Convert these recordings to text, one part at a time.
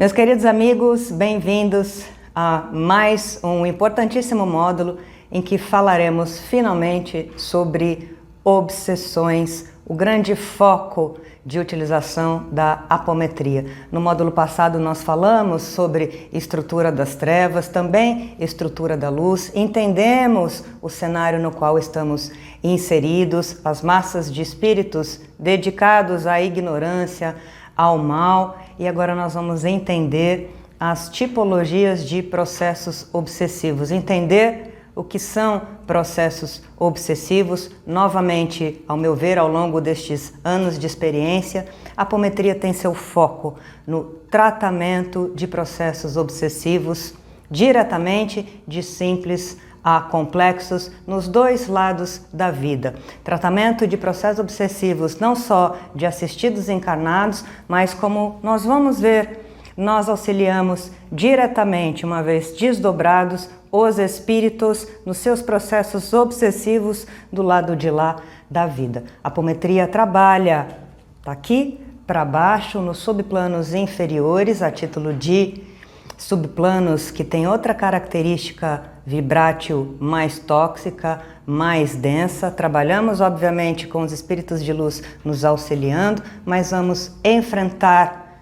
Meus queridos amigos, bem-vindos a mais um importantíssimo módulo em que falaremos finalmente sobre obsessões, o grande foco de utilização da apometria. No módulo passado nós falamos sobre estrutura das trevas, também estrutura da luz, entendemos o cenário no qual estamos inseridos, as massas de espíritos dedicados à ignorância, ao mal, e agora nós vamos entender as tipologias de processos obsessivos, entender o que são processos obsessivos. Novamente, ao meu ver, ao longo destes anos de experiência, a apometria tem seu foco no tratamento de processos obsessivos, diretamente de simples a complexos nos dois lados da vida. Tratamento de processos obsessivos não só de assistidos encarnados, mas como nós vamos ver, nós auxiliamos diretamente, uma vez desdobrados, os espíritos nos seus processos obsessivos do lado de lá da vida. A apometria trabalha daqui para baixo, nos subplanos inferiores, a título de subplanos que tem outra característica vibrátil mais tóxica, mais densa. Trabalhamos, obviamente, com os espíritos de luz nos auxiliando, mas vamos enfrentar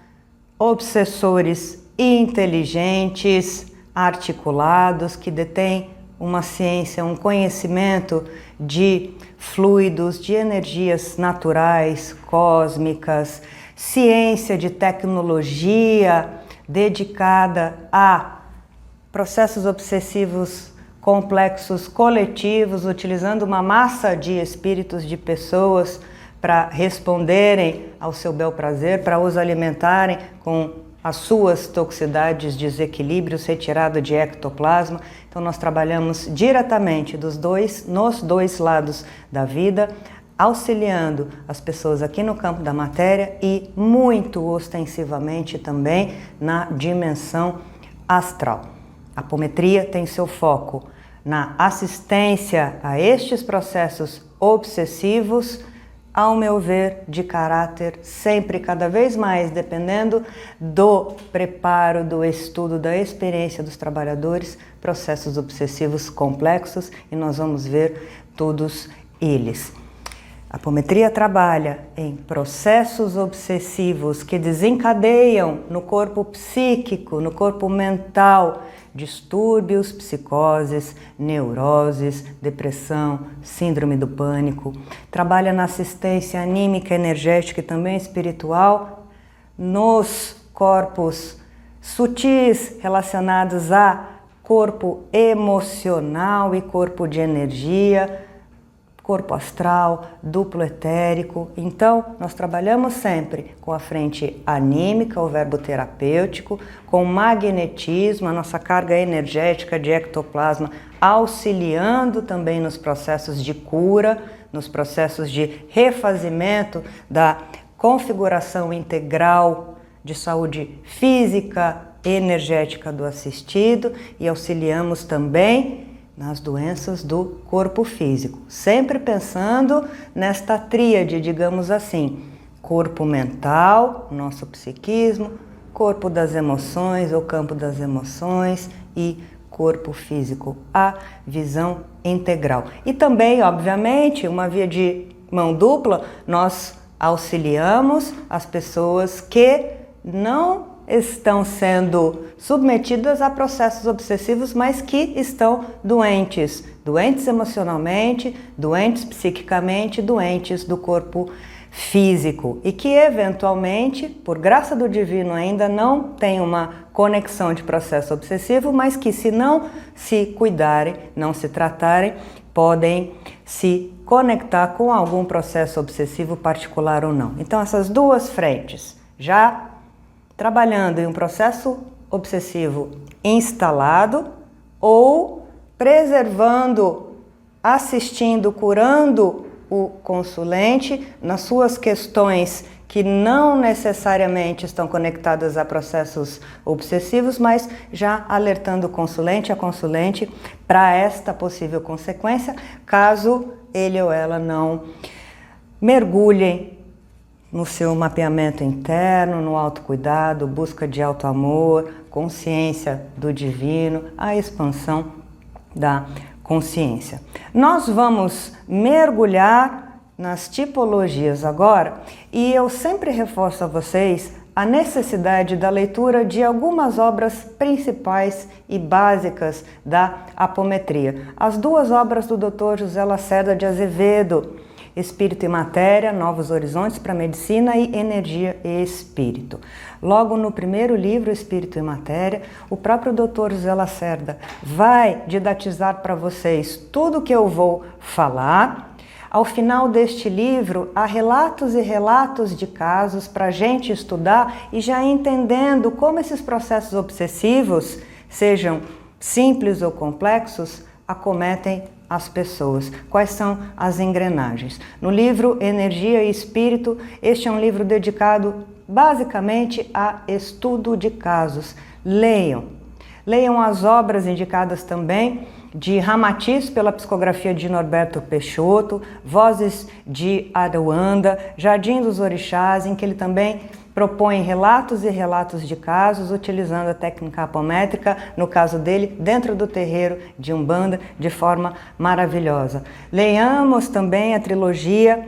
obsessores inteligentes, articulados, que detêm uma ciência, um conhecimento de fluidos, de energias naturais, cósmicas, ciência de tecnologia dedicada a processos obsessivos complexos, coletivos, utilizando uma massa de espíritos, de pessoas para responderem ao seu bel prazer, para os alimentarem com as suas toxicidades, desequilíbrios, retirada de ectoplasma. Então nós trabalhamos diretamente nos dois lados da vida, auxiliando as pessoas aqui no campo da matéria e muito ostensivamente também na dimensão astral. A apometria tem seu foco na assistência a estes processos obsessivos, ao meu ver, de caráter sempre cada vez mais, dependendo do preparo, do estudo, da experiência dos trabalhadores, processos obsessivos complexos, e nós vamos ver todos eles. A apometria trabalha em processos obsessivos que desencadeiam no corpo psíquico, no corpo mental, distúrbios, psicoses, neuroses, depressão, síndrome do pânico. Trabalha na assistência anímica, energética e também espiritual nos corpos sutis relacionados a corpo emocional e corpo de energia, corpo astral, duplo etérico. Então, nós trabalhamos sempre com a frente anímica, o verbo terapêutico, com magnetismo, a nossa carga energética de ectoplasma, auxiliando também nos processos de cura, nos processos de refazimento da configuração integral de saúde física e energética do assistido, e auxiliamos também nas doenças do corpo físico, sempre pensando nesta tríade, digamos assim, corpo mental, nosso psiquismo, corpo das emoções, ou campo das emoções, e corpo físico, a visão integral. E também, obviamente, uma via de mão dupla, nós auxiliamos as pessoas que não estão sendo submetidas a processos obsessivos, mas que estão doentes emocionalmente, doentes psiquicamente, doentes do corpo físico, e que eventualmente, por graça do divino, ainda não tem uma conexão de processo obsessivo, mas que, se não se cuidarem, não se tratarem, podem se conectar com algum processo obsessivo particular ou não. Então, essas duas frentes, já trabalhando em um processo obsessivo instalado ou preservando, assistindo, curando o consulente nas suas questões que não necessariamente estão conectadas a processos obsessivos, mas já alertando o consulente, a consulente, para esta possível consequência, caso ele ou ela não mergulhem no seu mapeamento interno, no autocuidado, busca de autoamor, consciência do divino, a expansão da consciência. Nós vamos mergulhar nas tipologias agora e eu sempre reforço a vocês a necessidade da leitura de algumas obras principais e básicas da apometria. As duas obras do Dr. José Lacerda de Azevedo, Espírito e Matéria, Novos Horizontes para a Medicina e Energia e Espírito. Logo no primeiro livro, Espírito e Matéria, o próprio Dr. José Lacerda vai didatizar para vocês tudo o que eu vou falar. Ao final deste livro, há relatos e relatos de casos para a gente estudar e já entendendo como esses processos obsessivos, sejam simples ou complexos, acometem as pessoas. Quais são as engrenagens? No livro Energia e Espírito, este é um livro dedicado basicamente a estudo de casos. Leiam. Leiam as obras indicadas também de Ramatiz pela psicografia de Norberto Peixoto, Vozes de Aruanda, Jardim dos Orixás, em que ele também propõe relatos e relatos de casos, utilizando a técnica apométrica, no caso dele, dentro do terreiro de Umbanda, de forma maravilhosa. Leiamos também a trilogia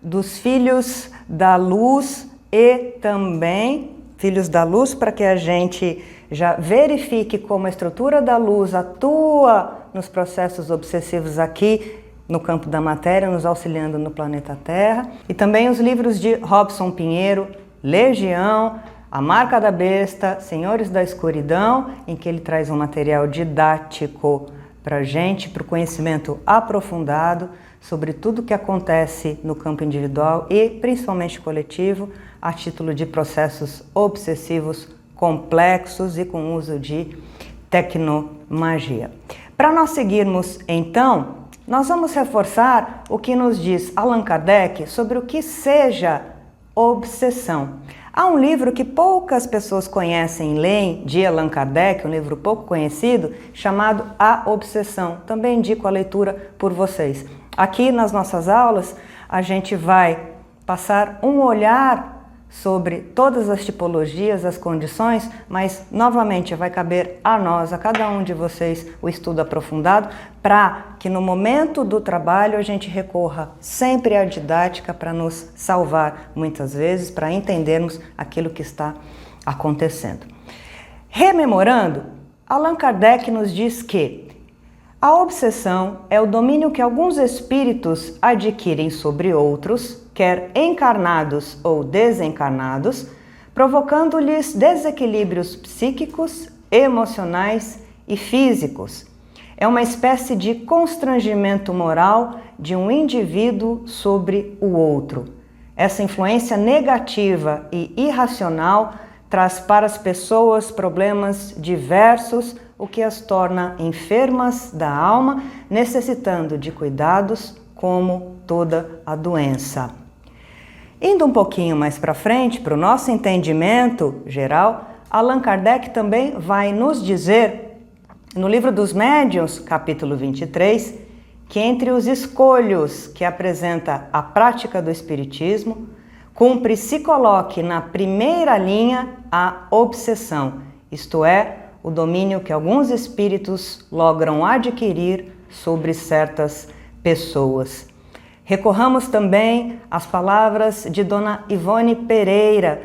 dos Filhos da Luz e também Filhos da Luz, para que a gente já verifique como a estrutura da luz atua nos processos obsessivos aqui no campo da matéria, nos auxiliando no planeta Terra. E também os livros de Robson Pinheiro, Legião, A Marca da Besta, Senhores da Escuridão, em que ele traz um material didático para a gente, para o conhecimento aprofundado sobre tudo o que acontece no campo individual e principalmente coletivo, a título de processos obsessivos complexos e com uso de tecnomagia. Para nós seguirmos, então, nós vamos reforçar o que nos diz Allan Kardec sobre o que seja obsessão. Há um livro que poucas pessoas conhecem e leem, de Allan Kardec, um livro pouco conhecido, chamado A Obsessão. Também indico a leitura por vocês. Aqui nas nossas aulas, a gente vai passar um olhar sobre todas as tipologias, as condições, mas novamente vai caber a nós, a cada um de vocês, o estudo aprofundado, para que no momento do trabalho a gente recorra sempre à didática para nos salvar muitas vezes, para entendermos aquilo que está acontecendo. Rememorando, Allan Kardec nos diz que a obsessão é o domínio que alguns espíritos adquirem sobre outros, quer encarnados ou desencarnados, provocando-lhes desequilíbrios psíquicos, emocionais e físicos. É uma espécie de constrangimento moral de um indivíduo sobre o outro. Essa influência negativa e irracional traz para as pessoas problemas diversos, o que as torna enfermas da alma, necessitando de cuidados como toda a doença. Indo um pouquinho mais para frente, para o nosso entendimento geral, Allan Kardec também vai nos dizer, no Livro dos Médiuns, capítulo 23, que entre os escolhos que apresenta a prática do Espiritismo, cumpre se coloque na primeira linha a obsessão, isto é, o domínio que alguns espíritos logram adquirir sobre certas pessoas. Recorramos também às palavras de Dona Ivone Pereira.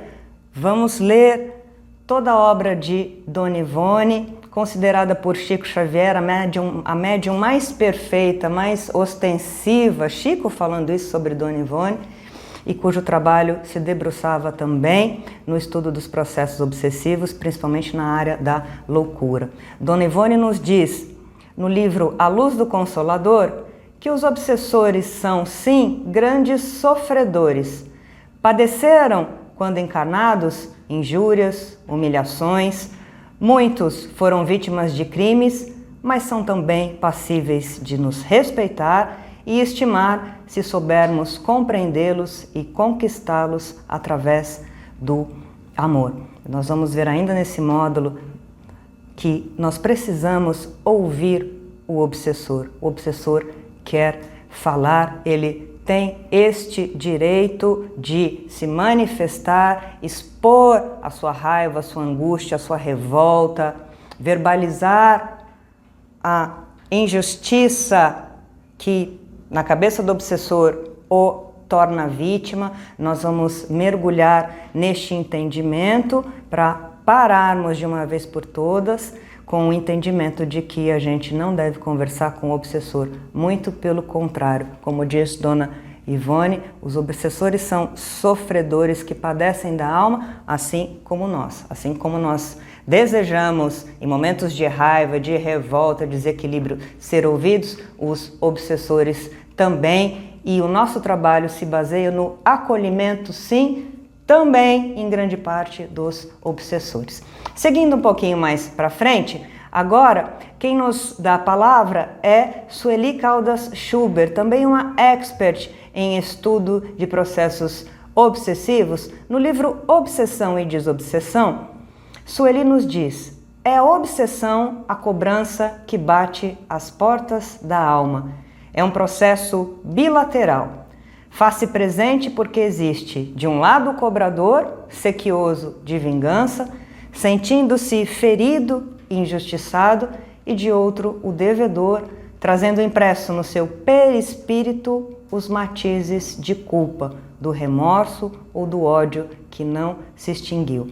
Vamos ler toda a obra de Dona Ivone, considerada por Chico Xavier a médium mais perfeita, mais ostensiva. Chico falando isso sobre Dona Ivone, e cujo trabalho se debruçava também no estudo dos processos obsessivos, principalmente na área da loucura. Dona Ivone nos diz, no livro A Luz do Consolador, que os obsessores são, sim, grandes sofredores. Padeceram, quando encarnados, injúrias, humilhações. Muitos foram vítimas de crimes, mas são também passíveis de nos respeitar e estimar se soubermos compreendê-los e conquistá-los através do amor. Nós vamos ver ainda nesse módulo que nós precisamos ouvir o obsessor. O obsessor quer falar, ele tem este direito de se manifestar, expor a sua raiva, a sua angústia, a sua revolta, verbalizar a injustiça que na cabeça do obsessor o torna vítima. Nós vamos mergulhar neste entendimento para pararmos de uma vez por todas com o entendimento de que a gente não deve conversar com o obsessor, muito pelo contrário. Como diz Dona Ivone, os obsessores são sofredores que padecem da alma, assim como nós desejamos, em momentos de raiva, de revolta, desequilíbrio, ser ouvidos, os obsessores também. E o nosso trabalho se baseia no acolhimento, sim, também em grande parte dos obsessores. Seguindo um pouquinho mais para frente, agora quem nos dá a palavra é Sueli Caldas Schubert, também uma expert em estudo de processos obsessivos. No livro Obsessão e Desobsessão, Sueli nos diz: é a obsessão a cobrança que bate às portas da alma. É um processo bilateral. Faz-se presente porque existe, de um lado, o cobrador, sequioso de vingança, sentindo-se ferido e injustiçado, e de outro, o devedor, trazendo impresso no seu perispírito os matizes de culpa, do remorso ou do ódio que não se extinguiu.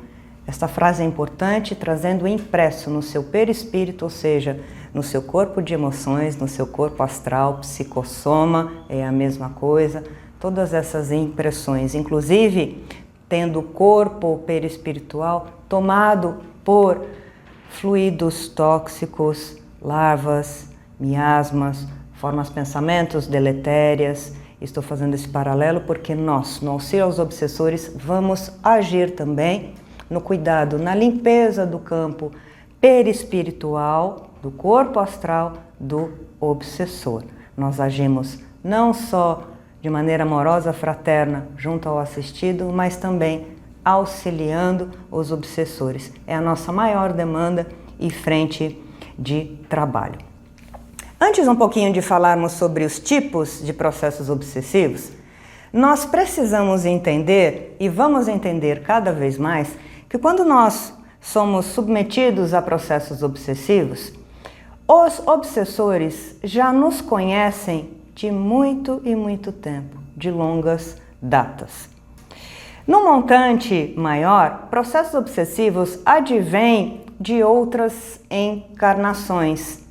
Esta frase é importante, trazendo impresso no seu perispírito, ou seja, no seu corpo de emoções, no seu corpo astral, psicossoma, é a mesma coisa. Todas essas impressões, inclusive tendo o corpo perispiritual tomado por fluidos tóxicos, larvas, miasmas, formas pensamentos deletérias. Estou fazendo esse paralelo porque nós, no auxílio aos obsessores, vamos agir também no cuidado, na limpeza do campo perispiritual, do corpo astral do obsessor. Nós agimos não só de maneira amorosa, fraterna, junto ao assistido, mas também auxiliando os obsessores. É a nossa maior demanda e frente de trabalho. Antes um pouquinho de falarmos sobre os tipos de processos obsessivos, nós precisamos entender, e vamos entender cada vez mais, que quando nós somos submetidos a processos obsessivos, os obsessores já nos conhecem de muito e muito tempo, de longas datas. No montante maior, processos obsessivos advêm de outras encarnações,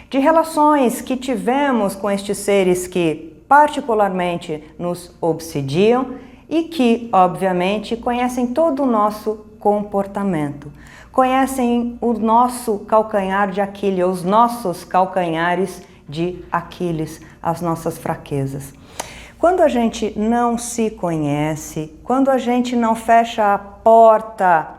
de relações que tivemos com estes seres que particularmente nos obsidiam e que, obviamente, conhecem todo o nosso comportamento, conhecem o nosso calcanhar de Aquiles, os nossos calcanhares de Aquiles, as nossas fraquezas. Quando a gente não se conhece, quando a gente não fecha a porta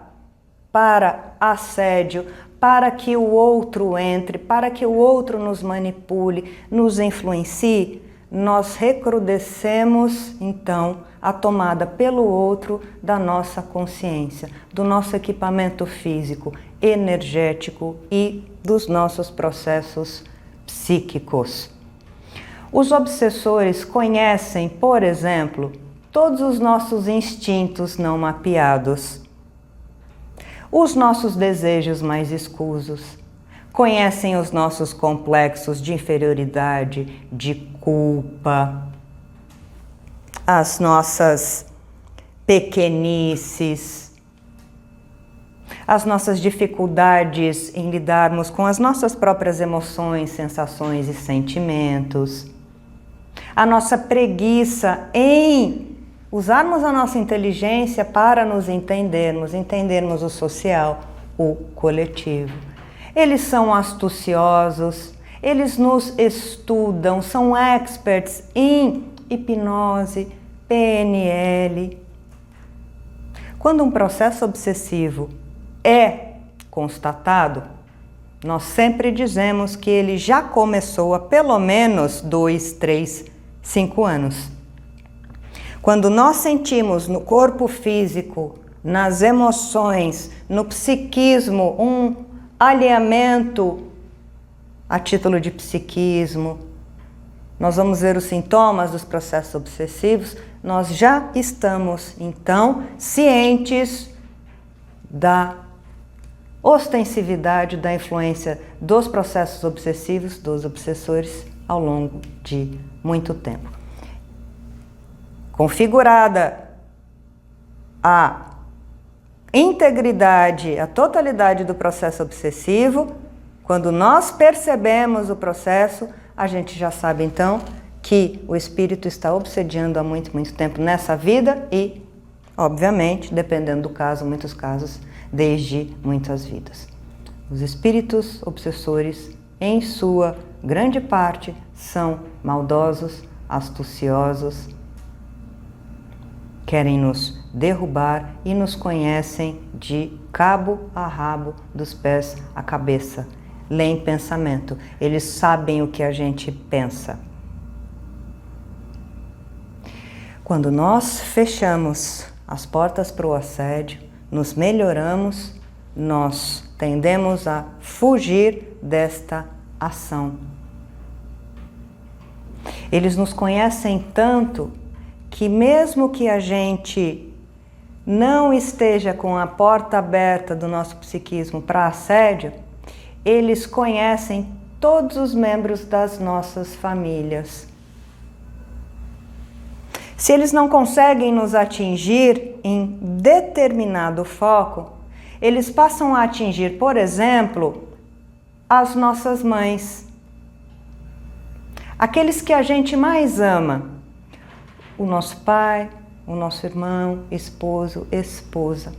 para assédio, para que o outro entre, para que o outro nos manipule, nos influencie, nós recrudescemos, então, a tomada pelo outro da nossa consciência, do nosso equipamento físico, energético e dos nossos processos psíquicos. Os obsessores conhecem, por exemplo, todos os nossos instintos não mapeados, os nossos desejos mais escusos, conhecem os nossos complexos de inferioridade, de culpa, as nossas pequenices, as nossas dificuldades em lidarmos com as nossas próprias emoções, sensações e sentimentos, a nossa preguiça em usarmos a nossa inteligência para nos entendermos o social, o coletivo. Eles são astuciosos, eles nos estudam, são experts em hipnose, PNL. Quando um processo obsessivo é constatado, nós sempre dizemos que ele já começou há pelo menos 2, 3, 5 anos. Quando nós sentimos no corpo físico, nas emoções, no psiquismo, um alinhamento a título de psiquismo, nós vamos ver os sintomas dos processos obsessivos, nós já estamos, então, cientes da ostensividade da influência dos processos obsessivos, dos obsessores, ao longo de muito tempo. Configurada a integridade, a totalidade do processo obsessivo, quando nós percebemos o processo, a gente já sabe então que o espírito está obsediando há muito, muito tempo nessa vida e, obviamente, dependendo do caso, muitos casos, desde muitas vidas. Os espíritos obsessores, em sua grande parte, são maldosos, astuciosos, querem nos derrubar e nos conhecem de cabo a rabo, dos pés à cabeça. Leem pensamento, eles sabem o que a gente pensa. Quando nós fechamos as portas para o assédio, nos melhoramos, nós tendemos a fugir desta ação. Eles nos conhecem tanto que mesmo que a gente não esteja com a porta aberta do nosso psiquismo para assédio, eles conhecem todos os membros das nossas famílias. Se eles não conseguem nos atingir em determinado foco, eles passam a atingir, por exemplo, as nossas mães. Aqueles que a gente mais ama, o nosso pai, o nosso irmão, esposo, esposa.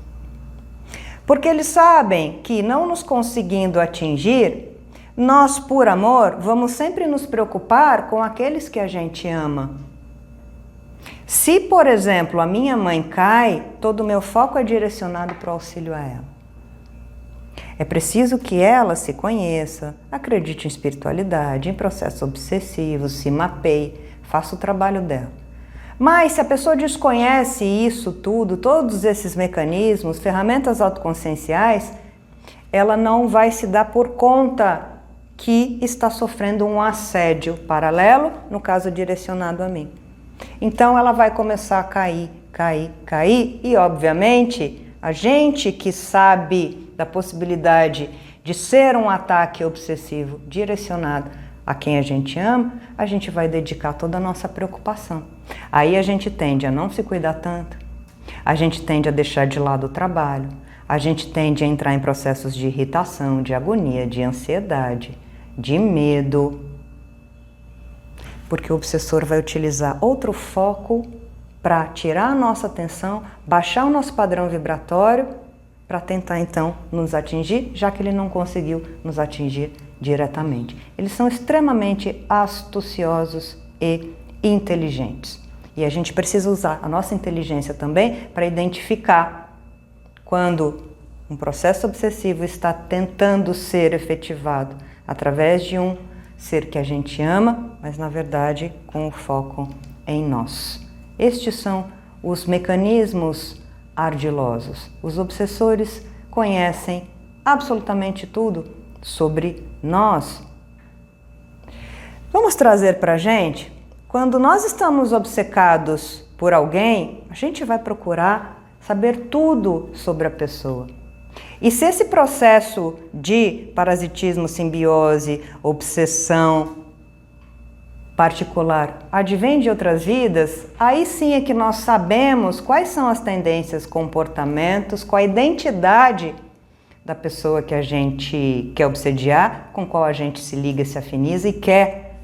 Porque eles sabem que, não nos conseguindo atingir, nós, por amor, vamos sempre nos preocupar com aqueles que a gente ama. Se, por exemplo, a minha mãe cai, todo o meu foco é direcionado para o auxílio a ela. É preciso que ela se conheça, acredite em espiritualidade, em processos obsessivos, se mapeie, faça o trabalho dela. Mas se a pessoa desconhece isso tudo, todos esses mecanismos, ferramentas autoconscienciais, ela não vai se dar por conta que está sofrendo um assédio paralelo, no caso direcionado a mim. Então ela vai começar a cair, e obviamente a gente que sabe da possibilidade de ser um ataque obsessivo direcionado a quem a gente ama, a gente vai dedicar toda a nossa preocupação. Aí a gente tende a não se cuidar tanto, a gente tende a deixar de lado o trabalho, a gente tende a entrar em processos de irritação, de agonia, de ansiedade, de medo, porque o obsessor vai utilizar outro foco para tirar a nossa atenção, baixar o nosso padrão vibratório, para tentar então nos atingir, já que ele não conseguiu nos atingir diretamente. Eles são extremamente astuciosos e inteligentes. E a gente precisa usar a nossa inteligência também para identificar quando um processo obsessivo está tentando ser efetivado através de um ser que a gente ama, mas na verdade com o foco em nós. Estes são os mecanismos ardilosos. Os obsessores conhecem absolutamente tudo sobre nós. Vamos trazer para a gente, quando nós estamos obcecados por alguém, a gente vai procurar saber tudo sobre a pessoa. E se esse processo de parasitismo, simbiose, obsessão particular advém de outras vidas, aí sim é que nós sabemos quais são as tendências, comportamentos, qual a identidade da pessoa que a gente quer obsediar, com qual a gente se liga, se afiniza e quer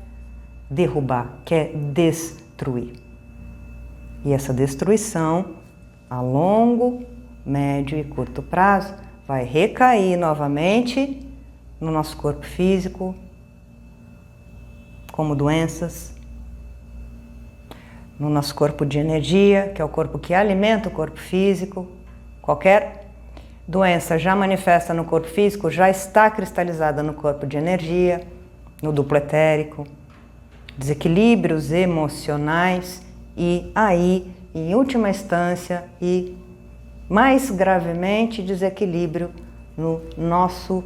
derrubar, quer destruir. E essa destruição, a longo, médio e curto prazo, vai recair novamente no nosso corpo físico, como doenças, no nosso corpo de energia, que é o corpo que alimenta o corpo físico. Qualquer doença já manifesta no corpo físico, já está cristalizada no corpo de energia, no duplo etérico, desequilíbrios emocionais e aí, em última instância e mais gravemente, desequilíbrio no nosso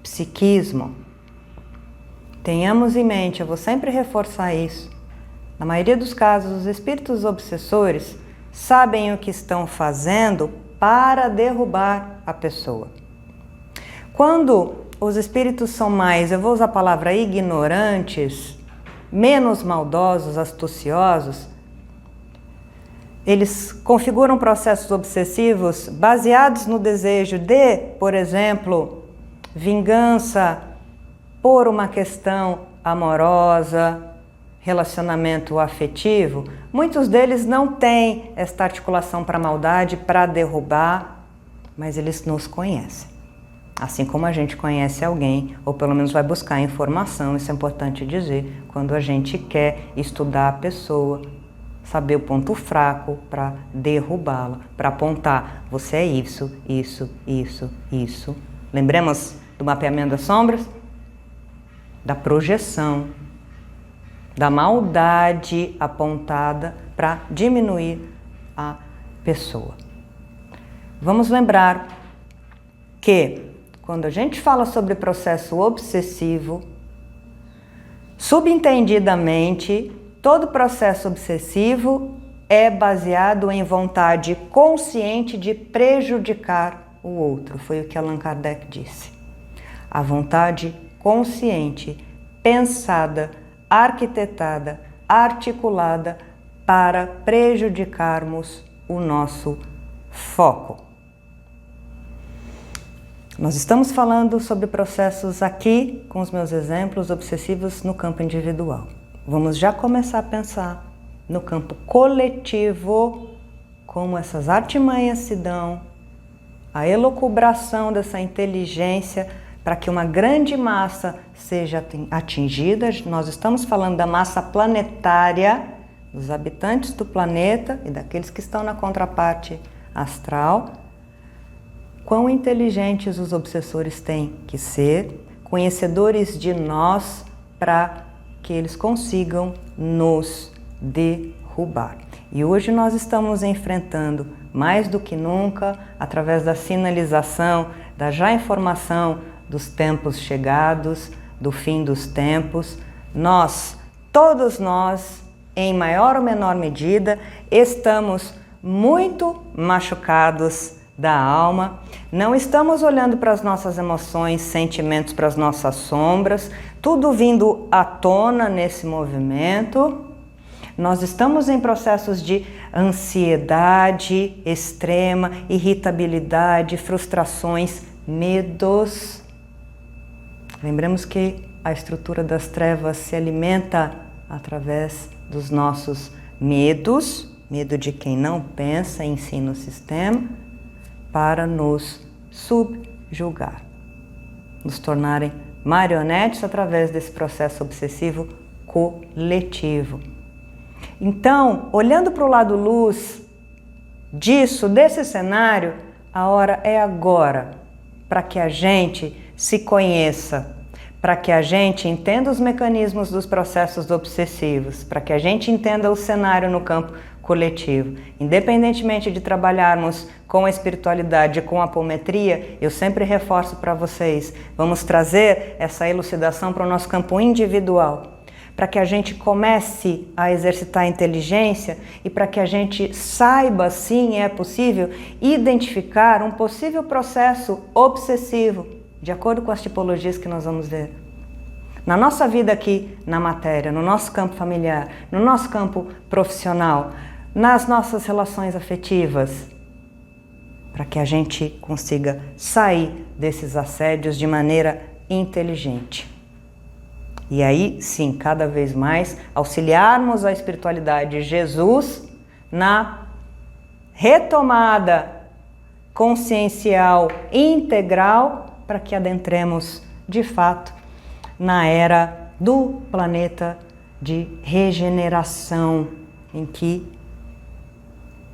psiquismo. Tenhamos em mente, eu vou sempre reforçar isso, Na maioria dos casos, os espíritos obsessores sabem o que estão fazendo para derrubar a pessoa. Quando os espíritos são mais, eu vou usar a palavra ignorantes, menos maldosos, astuciosos, eles configuram processos obsessivos baseados no desejo de, por exemplo, vingança por uma questão amorosa, relacionamento afetivo. Muitos deles não têm esta articulação para a maldade, para derrubar, mas eles nos conhecem. Assim como a gente conhece alguém, ou pelo menos vai buscar informação, isso é importante dizer, quando a gente quer estudar a pessoa, saber o ponto fraco para derrubá-la, para apontar, você é isso, isso, isso, isso. Lembremos do mapeamento das sombras? Da projeção, da maldade apontada para diminuir a pessoa. Vamos lembrar que quando a gente fala sobre processo obsessivo, subentendidamente, todo processo obsessivo é baseado em vontade consciente de prejudicar o outro. Foi o que Allan Kardec disse. A vontade consciente, pensada, arquitetada, articulada para prejudicarmos o nosso foco. Nós estamos falando sobre processos aqui, com os meus exemplos obsessivos no campo individual. Vamos já começar a pensar no campo coletivo, como essas artimanhas se dão, a elucubração dessa inteligência para que uma grande massa seja atingida. Nós estamos falando da massa planetária, dos habitantes do planeta e daqueles que estão na contraparte astral. Quão inteligentes os obsessores têm que ser, conhecedores de nós, para que eles consigam nos derrubar. E hoje nós estamos enfrentando, mais do que nunca, através da sinalização, da já informação dos tempos chegados, do fim dos tempos, nós, todos nós, em maior ou menor medida, estamos muito machucados da alma, não estamos olhando para as nossas emoções, sentimentos, para as nossas sombras, tudo vindo à tona nesse movimento. Nós estamos em processos de ansiedade extrema, irritabilidade, frustrações, medos. Lembremos que a estrutura das trevas se alimenta através dos nossos medos, medo de quem não pensa em si no sistema, para nos subjugar, nos tornarem marionetes através desse processo obsessivo coletivo. Então, olhando para o lado luz disso, desse cenário, a hora é agora, para que a gente se conheça, para que a gente entenda os mecanismos dos processos obsessivos, para que a gente entenda o cenário no campo coletivo. Independentemente de trabalharmos com a espiritualidade, com a apometria, eu sempre reforço para vocês, vamos trazer essa elucidação para o nosso campo individual, para que a gente comece a exercitar a inteligência e para que a gente saiba, sim, é possível, identificar um possível processo obsessivo, de acordo com as tipologias que nós vamos ver. Na nossa vida aqui, na matéria, no nosso campo familiar, no nosso campo profissional, nas nossas relações afetivas, para que a gente consiga sair desses assédios de maneira inteligente. E aí, sim, cada vez mais, auxiliarmos a espiritualidade de Jesus na retomada consciencial integral para que adentremos, de fato, na era do planeta de regeneração, em que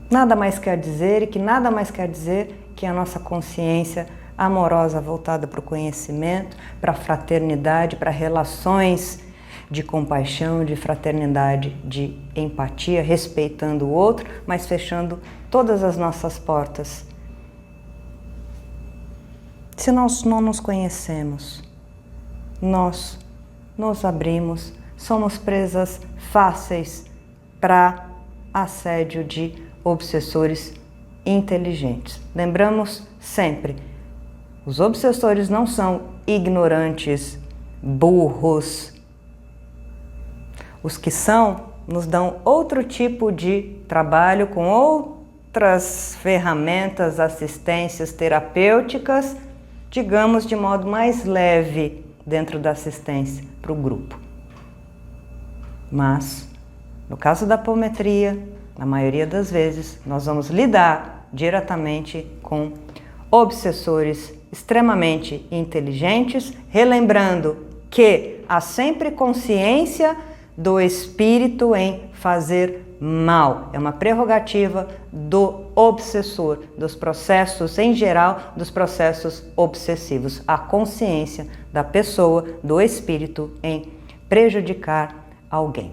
nada mais quer dizer e que nada mais quer dizer que a nossa consciência amorosa voltada para o conhecimento, para a fraternidade, para relações de compaixão, de fraternidade, de empatia, respeitando o outro, mas fechando todas as nossas portas. Se nós não nos conhecemos, nós nos abrimos, somos presas fáceis para assédio de obsessores inteligentes. Lembramos sempre, os obsessores não são ignorantes, burros. Os que são, nos dão outro tipo de trabalho com outras ferramentas, assistências terapêuticas, digamos de modo mais leve dentro da assistência para o grupo. Mas, no caso da apometria, na maioria das vezes, nós vamos lidar diretamente com obsessores extremamente inteligentes, relembrando que há sempre consciência do espírito em fazer mal. É uma prerrogativa do obsessor, dos processos em geral, dos processos obsessivos. A consciência da pessoa, do espírito em prejudicar alguém.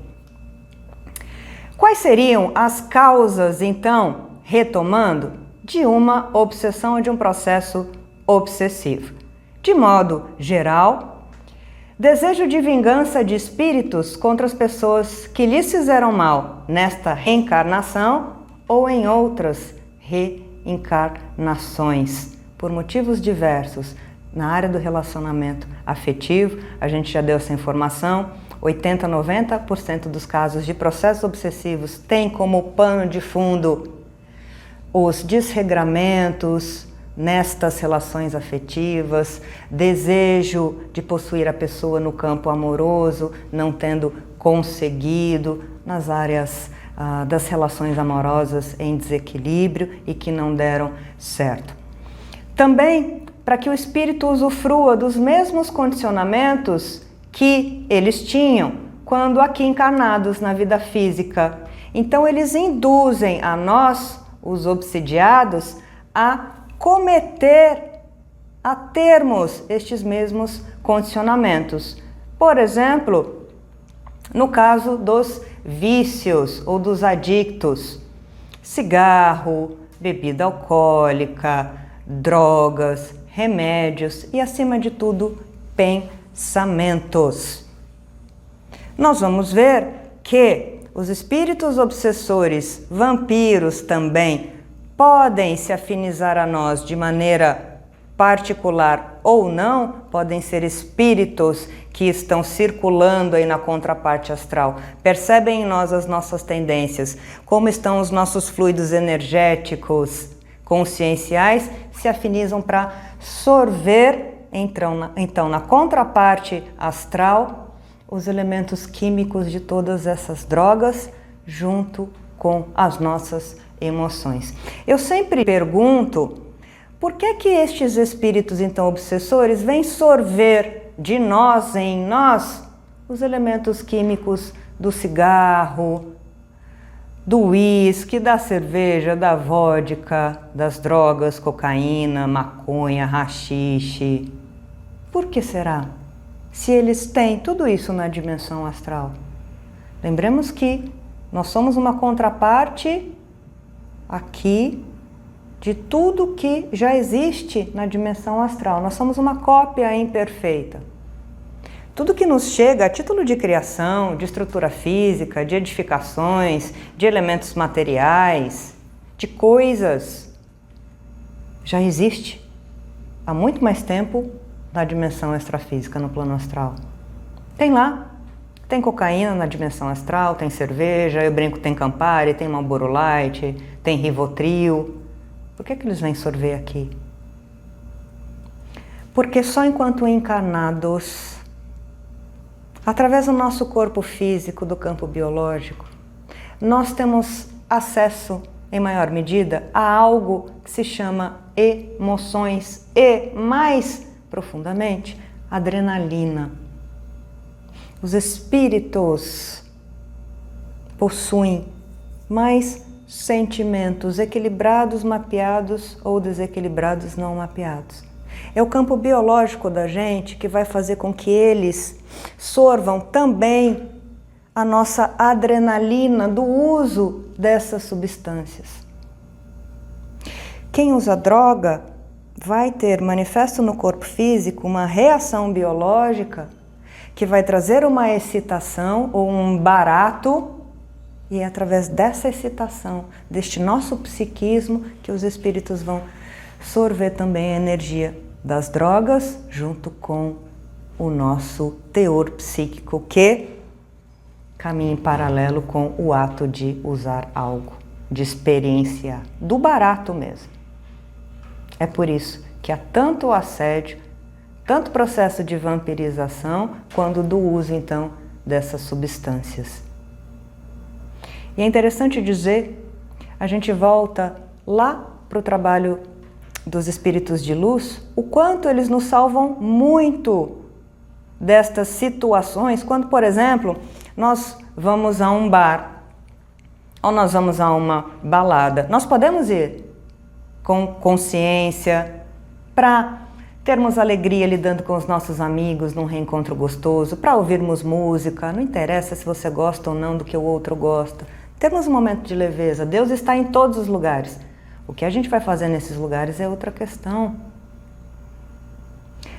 Quais seriam as causas, então, retomando, de uma obsessão, de um processo obsessivo? De modo geral, desejo de vingança de espíritos contra as pessoas que lhes fizeram mal nesta reencarnação ou em outras reencarnações, por motivos diversos. Na área do relacionamento afetivo, a gente já deu essa informação, 80% a 90% dos casos de processos obsessivos têm como pano de fundo os desregramentos nestas relações afetivas, desejo de possuir a pessoa no campo amoroso, não tendo conseguido, nas áreas das relações amorosas em desequilíbrio e que não deram certo. Também para que o espírito usufrua dos mesmos condicionamentos que eles tinham quando aqui encarnados na vida física. Então eles induzem a nós, os obsidiados, a termos estes mesmos condicionamentos. Por exemplo, no caso dos vícios ou dos adictos, cigarro, bebida alcoólica, drogas, remédios e, acima de tudo, pensamentos. Nós vamos ver que os espíritos obsessores, vampiros também, podem se afinizar a nós de maneira particular ou não, podem ser espíritos que estão circulando aí na contraparte astral, percebem em nós as nossas tendências, como estão os nossos fluidos energéticos conscienciais, se afinizam para sorver, então na contraparte astral, os elementos químicos de todas essas drogas, junto com as nossas emoções. Eu sempre pergunto, por que estes espíritos então obsessores vêm sorver de nós, em nós, os elementos químicos do cigarro, do uísque, da cerveja, da vodka, das drogas, cocaína, maconha, haxixe? Por que será? Se eles têm tudo isso na dimensão astral. Lembremos que nós somos uma contraparte aqui de tudo que já existe na dimensão astral. Nós somos uma cópia imperfeita. Tudo que nos chega a título de criação, de estrutura física, de edificações, de elementos materiais, de coisas, já existe há muito mais tempo na dimensão extrafísica, no plano astral. Tem lá. Tem cocaína na dimensão astral, tem cerveja, eu brinco, tem Campari, tem Marlboro Light, tem Rivotril. Por que eles vêm sorver aqui? Porque só enquanto encarnados, através do nosso corpo físico, do campo biológico, nós temos acesso, em maior medida, a algo que se chama emoções e, mais profundamente, adrenalina. Os espíritos possuem mais sentimentos equilibrados, mapeados ou desequilibrados, não mapeados. É o campo biológico da gente que vai fazer com que eles sorvam também a nossa adrenalina do uso dessas substâncias. Quem usa droga vai ter manifesto no corpo físico uma reação biológica que vai trazer uma excitação ou um barato E é através dessa excitação, deste nosso psiquismo, que os espíritos vão sorver também a energia das drogas, junto com o nosso teor psíquico, que caminha em paralelo com o ato de usar algo, de experienciar, do barato mesmo. É por isso que há tanto assédio, tanto processo de vampirização, quanto do uso, então, dessas substâncias. E é interessante dizer, a gente volta lá para o trabalho dos espíritos de luz, o quanto eles nos salvam muito destas situações, quando, por exemplo, nós vamos a um bar ou nós vamos a uma balada. Nós podemos ir com consciência para termos alegria lidando com os nossos amigos num reencontro gostoso, para ouvirmos música, não interessa se você gosta ou não do que o outro gosta. Termos um momento de leveza. Deus está em todos os lugares. O que a gente vai fazer nesses lugares é outra questão.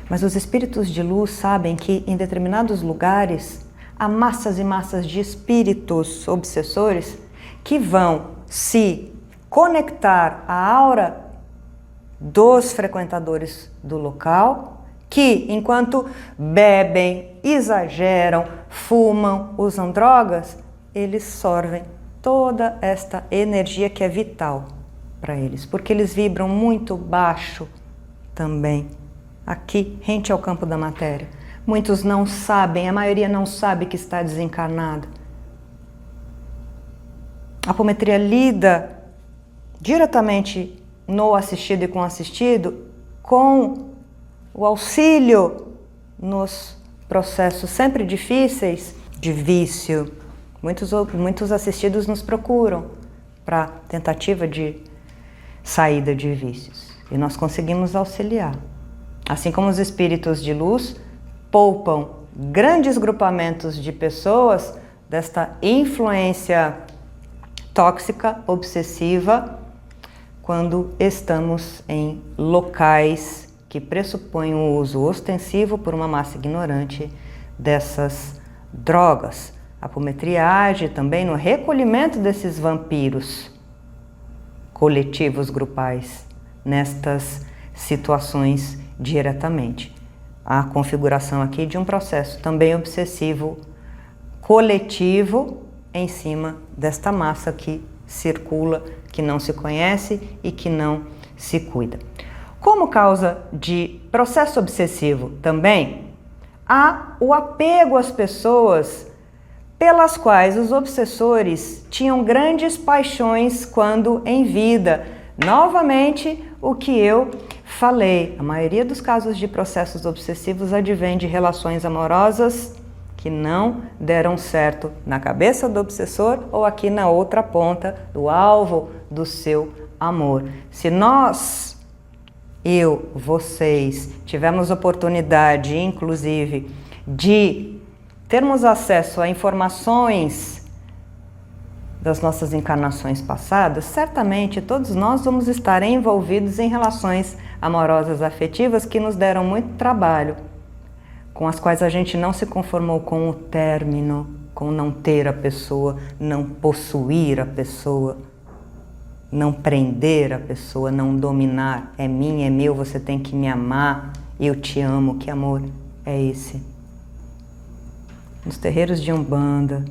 Mas os espíritos de luz sabem que em determinados lugares há massas e massas de espíritos obsessores que vão se conectar à aura dos frequentadores do local, que enquanto bebem, exageram, fumam, usam drogas, eles sorvem toda esta energia que é vital para eles, porque eles vibram muito baixo também, aqui, rente ao campo da matéria. Muitos não sabem, a maioria não sabe que está desencarnado. A apometria lida diretamente no assistido e com o assistido com o auxílio nos processos sempre difíceis de vício. Muitos assistidos nos procuram para tentativa de saída de vícios e nós conseguimos auxiliar. Assim como os espíritos de luz poupam grandes grupamentos de pessoas desta influência tóxica, obsessiva, quando estamos em locais que pressupõem o uso ostensivo por uma massa ignorante dessas drogas. A apometria age também no recolhimento desses vampiros coletivos, grupais, nestas situações diretamente. A configuração aqui de um processo também obsessivo coletivo em cima desta massa que circula, que não se conhece e que não se cuida. Como causa de processo obsessivo também, há o apego às pessoas pelas quais os obsessores tinham grandes paixões quando em vida. Novamente, o que eu falei, a maioria dos casos de processos obsessivos advém de relações amorosas que não deram certo na cabeça do obsessor ou aqui na outra ponta do alvo do seu amor. Se nós, eu, vocês, tivemos oportunidade, inclusive, de termos acesso a informações das nossas encarnações passadas, certamente todos nós vamos estar envolvidos em relações amorosas afetivas que nos deram muito trabalho, com as quais a gente não se conformou com o término, com não ter a pessoa, não possuir a pessoa, não prender a pessoa, não dominar. É minha, é meu, você tem que me amar, eu te amo. Que amor é esse? Nos terreiros de Umbanda,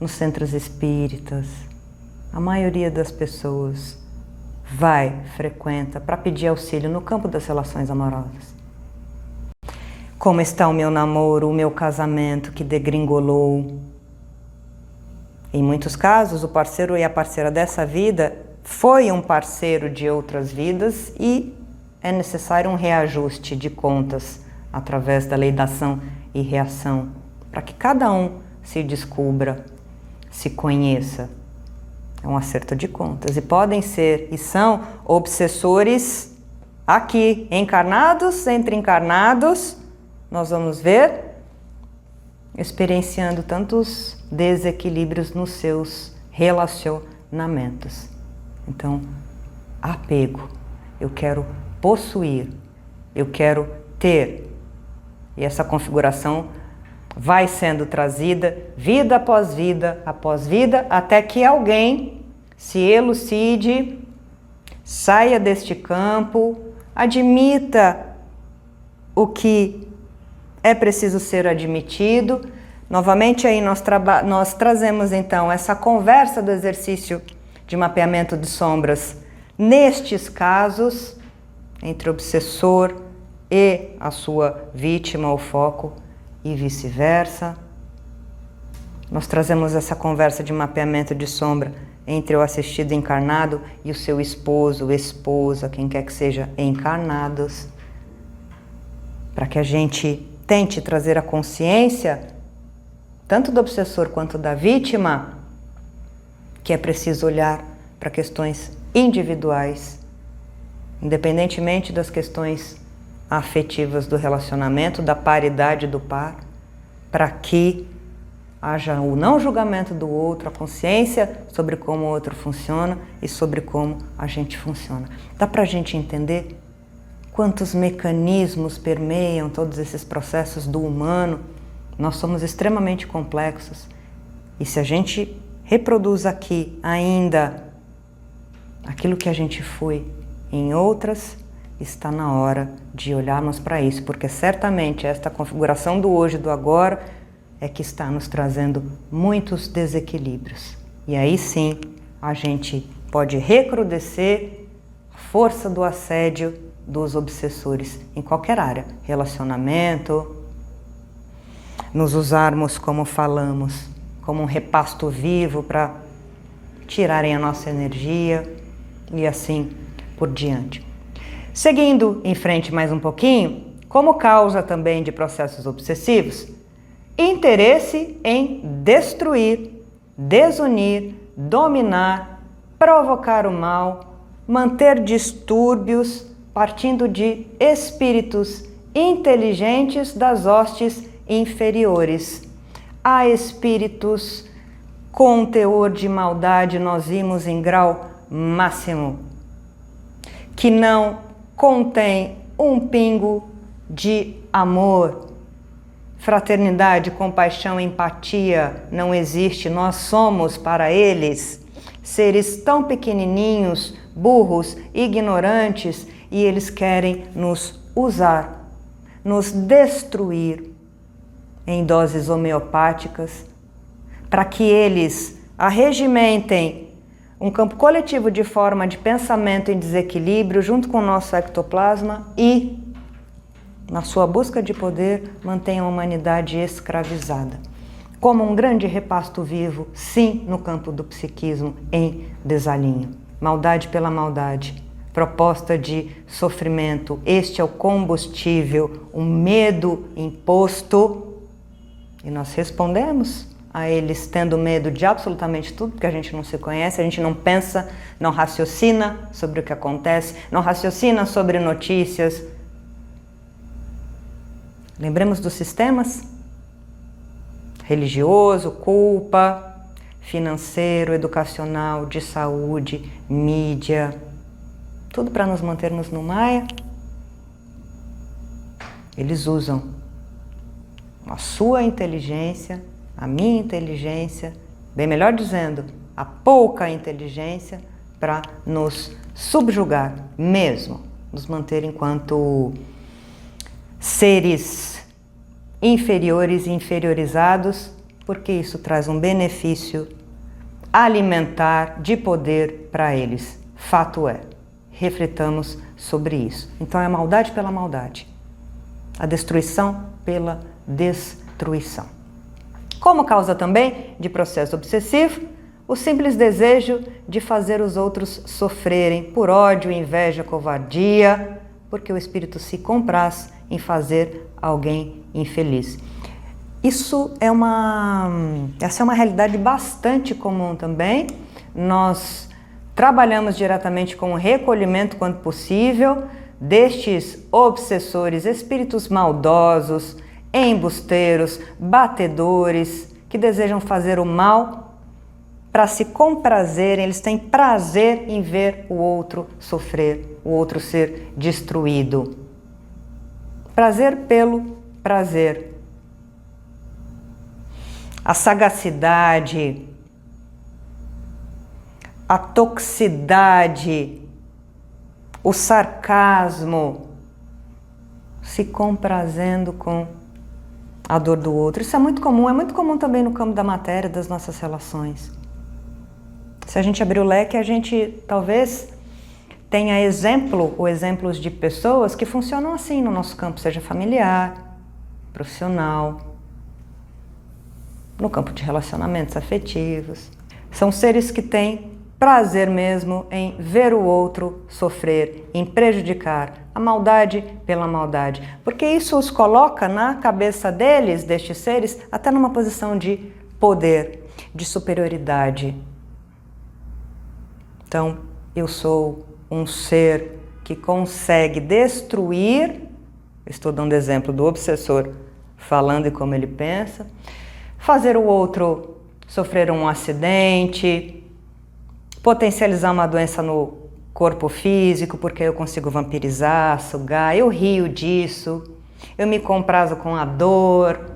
nos centros espíritas, a maioria das pessoas frequenta para pedir auxílio no campo das relações amorosas. Como está o meu namoro, o meu casamento que degringolou? Em muitos casos, o parceiro e a parceira dessa vida foi um parceiro de outras vidas e é necessário um reajuste de contas através da lei da ação e reação, para que cada um se descubra, se conheça. É um acerto de contas. E podem ser e são obsessores aqui, encarnados, entre encarnados. Nós vamos ver, experienciando tantos desequilíbrios nos seus relacionamentos. Então, apego. Eu quero possuir, eu quero ter. E essa configuração vai sendo trazida vida, após vida, até que alguém se elucide, saia deste campo, admita o que é preciso ser admitido. Novamente aí nós trazemos então essa conversa do exercício de mapeamento de sombras nestes casos, entre o obsessor e a sua vítima ou foco e vice-versa. Nós trazemos essa conversa de mapeamento de sombra entre o assistido encarnado e o seu esposo, esposa, quem quer que seja, encarnados, para que a gente tente trazer a consciência, tanto do obsessor quanto da vítima, que é preciso olhar para questões individuais, independentemente das questões afetivas do relacionamento, da paridade do par, para que haja o não julgamento do outro, a consciência sobre como o outro funciona e sobre como a gente funciona. Dá para a gente entender quantos mecanismos permeiam todos esses processos do humano? Nós somos extremamente complexos. E se a gente reproduz aqui ainda aquilo que a gente foi em outras, está na hora de olharmos para isso, porque certamente esta configuração do hoje e do agora é que está nos trazendo muitos desequilíbrios. E aí sim, a gente pode recrudescer a força do assédio dos obsessores em qualquer área, relacionamento, nos usarmos como falamos, como um repasto vivo para tirarem a nossa energia e assim por diante. Seguindo em frente mais um pouquinho, como causa também de processos obsessivos, interesse em destruir, desunir, dominar, provocar o mal, manter distúrbios, partindo de espíritos inteligentes das hostes inferiores. Há espíritos com teor de maldade, nós vimos em grau máximo, que não contém um pingo de amor, fraternidade, compaixão, empatia, não existe. Nós somos para eles seres tão pequenininhos, burros, ignorantes, e eles querem nos usar, nos destruir em doses homeopáticas, para que eles arregimentem um campo coletivo de forma de pensamento em desequilíbrio junto com o nosso ectoplasma e, na sua busca de poder, mantenham a humanidade escravizada. Como um grande repasto vivo, sim, no campo do psiquismo em desalinho. Maldade pela maldade, proposta de sofrimento. Este é o combustível, o medo imposto. E nós respondemos a eles tendo medo de absolutamente tudo, porque a gente não se conhece, a gente não pensa, não raciocina sobre o que acontece, não raciocina sobre notícias. Lembremos dos sistemas: religioso, culpa, financeiro, educacional, de saúde, mídia, tudo para nos mantermos no maia. Eles usam a sua inteligência, a minha inteligência, bem melhor dizendo, a pouca inteligência, para nos subjugar mesmo, nos manter enquanto seres inferiores e inferiorizados, porque isso traz um benefício alimentar de poder para eles. Fato é, refletamos sobre isso. Então é a maldade pela maldade, a destruição pela destruição. Como causa também de processo obsessivo, o simples desejo de fazer os outros sofrerem por ódio, inveja, covardia, porque o espírito se compraz em fazer alguém infeliz. Essa é uma realidade bastante comum também. Nós trabalhamos diretamente com o recolhimento, quando possível, destes obsessores, espíritos maldosos, embusteiros, batedores, que desejam fazer o mal para se comprazerem. Eles têm prazer em ver o outro sofrer, o outro ser destruído. Prazer pelo prazer. a sagacidade, a toxicidade, o sarcasmo, se comprazendo com a dor do outro. Isso é muito comum também no campo da matéria, das nossas relações. Se a gente abrir o leque, a gente talvez tenha exemplos de pessoas que funcionam assim no nosso campo, seja familiar, profissional, no campo de relacionamentos afetivos. São seres que têm prazer mesmo em ver o outro sofrer, em prejudicar, a maldade pela maldade, porque isso os coloca na cabeça deles, destes seres, até numa posição de poder, de superioridade. Então, eu sou um ser que consegue destruir, estou dando exemplo do obsessor falando e como ele pensa, fazer o outro sofrer um acidente, potencializar uma doença no corpo físico, porque eu consigo vampirizar, sugar, eu rio disso, eu me comprazo com a dor.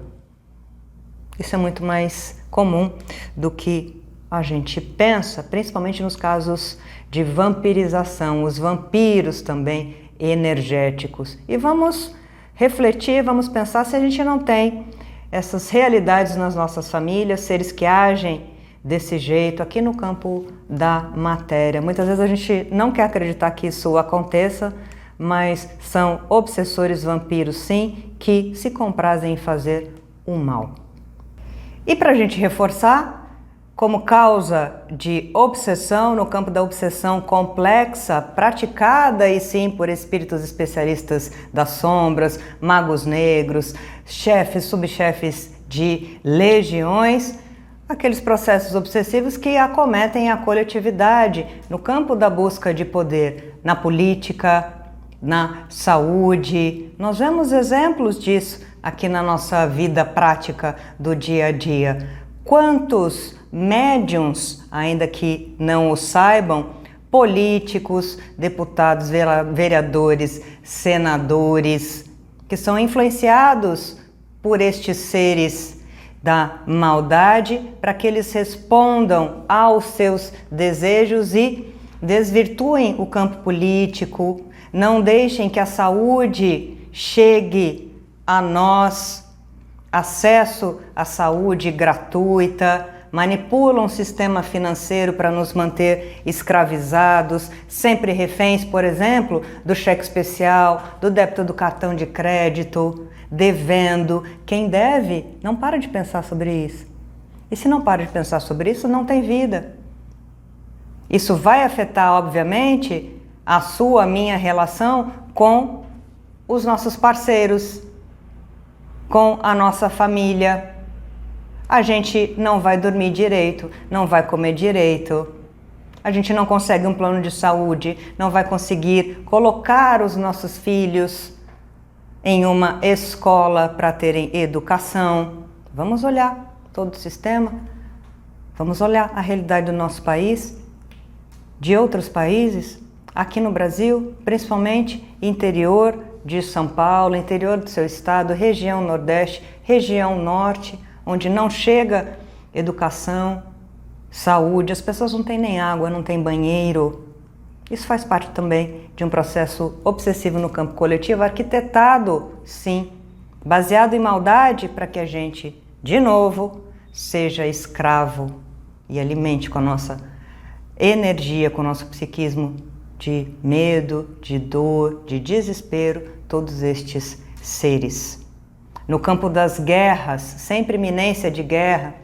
Isso é muito mais comum do que a gente pensa, principalmente nos casos de vampirização, os vampiros também energéticos. E vamos refletir, vamos pensar se a gente não tem essas realidades nas nossas famílias, seres que agem desse jeito aqui no campo da matéria. Muitas vezes a gente não quer acreditar que isso aconteça, mas são obsessores vampiros, sim, que se comprazem em fazer o mal. E para a gente reforçar, como causa de obsessão, no campo da obsessão complexa, praticada e sim por espíritos especialistas das sombras, magos negros, chefes, subchefes de legiões, aqueles processos obsessivos que acometem a coletividade no campo da busca de poder, na política, na saúde. Nós vemos exemplos disso aqui na nossa vida prática do dia a dia. Quantos médiuns, ainda que não o saibam, políticos, deputados, vereadores, senadores, que são influenciados por estes seres da maldade para que eles respondam aos seus desejos e desvirtuem o campo político, não deixem que a saúde chegue a nós, acesso à saúde gratuita, manipulam o sistema financeiro para nos manter escravizados, sempre reféns, por exemplo, do cheque especial, do débito do cartão de crédito, devendo. Quem deve não para de pensar sobre isso. E se não para de pensar sobre isso, não tem vida. Isso vai afetar, obviamente, a sua, a minha relação com os nossos parceiros, com a nossa família. A gente não vai dormir direito, não vai comer direito, a gente não consegue um plano de saúde, não vai conseguir colocar os nossos filhos em uma escola para terem educação. Vamos olhar todo o sistema, vamos olhar a realidade do nosso país, de outros países, aqui no Brasil, principalmente interior de São Paulo, interior do seu estado, região Nordeste, região Norte, onde não chega educação, saúde, as pessoas não têm nem água, não têm banheiro. Isso faz parte também de um processo obsessivo no campo coletivo, arquitetado, sim, baseado em maldade para que a gente, de novo, seja escravo e alimente com a nossa energia, com o nosso psiquismo de medo, de dor, de desespero, todos estes seres. No campo das guerras, sempre iminência de guerra,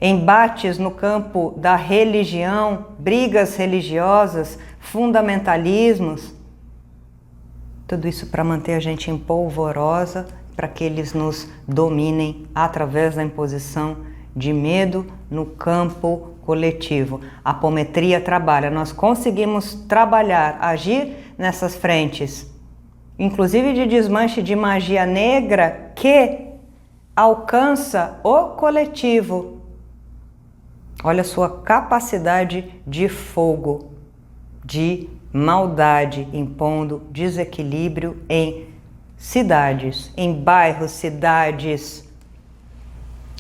embates no campo da religião, brigas religiosas, fundamentalismos, tudo isso para manter a gente em polvorosa, para que eles nos dominem através da imposição de medo no campo coletivo. A apometria trabalha, nós conseguimos trabalhar, agir nessas frentes, inclusive de desmanche de magia negra que alcança o coletivo. Olha a sua capacidade de fogo, de maldade, impondo desequilíbrio em cidades, em bairros, cidades,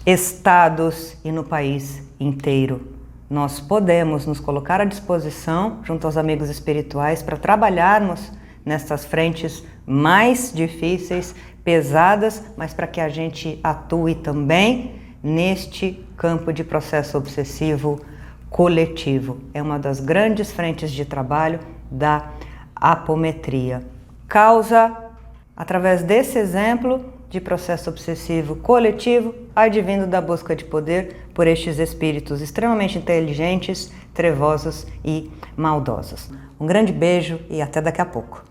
estados e no país inteiro. Nós podemos nos colocar à disposição, junto aos amigos espirituais, para trabalharmos nessas frentes mais difíceis, pesadas, mas para que a gente atue também neste campo de processo obsessivo coletivo. É uma das grandes frentes de trabalho da apometria. Causa, através desse exemplo de processo obsessivo coletivo, advindo da busca de poder por estes espíritos extremamente inteligentes, trevosos e maldosos. Um grande beijo e até daqui a pouco.